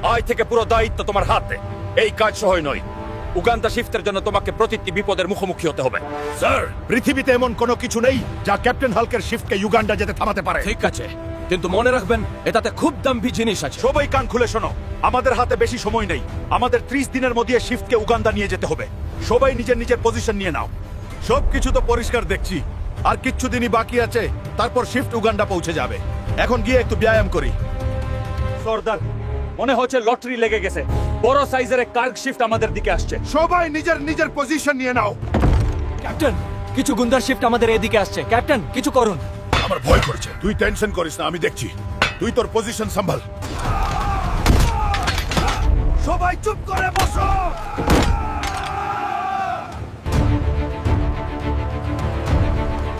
আজ থেকে পুরো দায়িত্ব তোমার হাতে। এই কাজ সহজ নয়। উগান্ডা শিফটের জন্য তোমাকে প্রতিটি বিপদের মুখোমুখি হতে হবে। স্যার, পৃথিবীতে এমন কোনো কিছু নেই যা ক্যাপ্টেন হাল্কের শিফটকে ইউগান্ডা যেতে থামাতে পারে। ঠিক আছে, কিন্তু মনে রাখবেন এটাতে খুব দামি জিনিস আছে। সবাই কান খুলে শোনো, আমাদের হাতে বেশি সময় নেই। আমাদের 30 দিনের মধ্যে শিফটকে উগান্ডা নিয়ে যেতে হবে। সবাই নিজের নিজের পজিশন নিয়ে নাও। সবকিছু তো পরিষ্কার দেখছি, আর কিচ্ছু দিনই বাকি আছে, তারপর শিফট উগান্ডা পৌঁছে যাবে। এখন গিয়ে একটু ব্যায়াম করি। সর্দার, মনে হচ্ছে লটারি লেগে গেছে। বড় সাইজের এক কার্গ শিফট আমাদের দিকে আসছে। সবাই নিজের নিজের পজিশন নিয়ে নাও। ক্যাপ্টেন, কিছু গুন্ডার শিফট আমাদের এদিকে আসছে। ক্যাপ্টেন, কিছু করুন। আমার ভয় করছে। তুই টেনশন করিস না, আমি দেখছি। তুই তোর পজিশন সম্ভাল। সবাই চুপ করে বসো।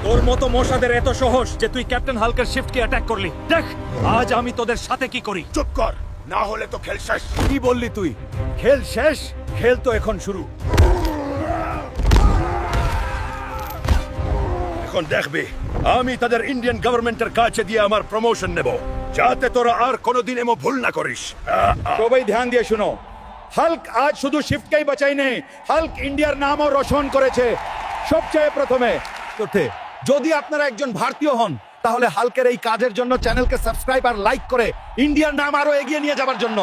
তোর মতো মশাদের এত সহজ যে তুই ক্যাপ্টেন হাল্কের শিফটকে অ্যাটাক করলি। দেখ আজ আমি তোদের সাথে কি করি। চুপ কর, না হলে তো খেল শেষ। কি বললি তুই? খেল শেষ? খেল তো এখন শুরু। এখন দেখবি আমি তাদের ইন্ডিয়ান গভর্নমেন্টের কাছে দিয়ে আমার প্রমোশন নেব, যাতে তোরা আর কোনোদিন এমন ভুল না করিস। সবাই ধ্যান দিয়ে শুনো। হাল্ক আজ শুধু শিফটকেই বাঁচাই নেই, হাল্ক ইন্ডিয়ার নামও রোশন করেছে। সবচেয়ে প্রথমে যদি আপনারা একজন ভারতীয় হন, তাহলে হাল্কের এই কাজের জন্য চ্যানেলকে সাবস্ক্রাইব আর লাইক করে ইন্ডিয়ার নাম আরো এগিয়ে নিয়ে যাবার জন্য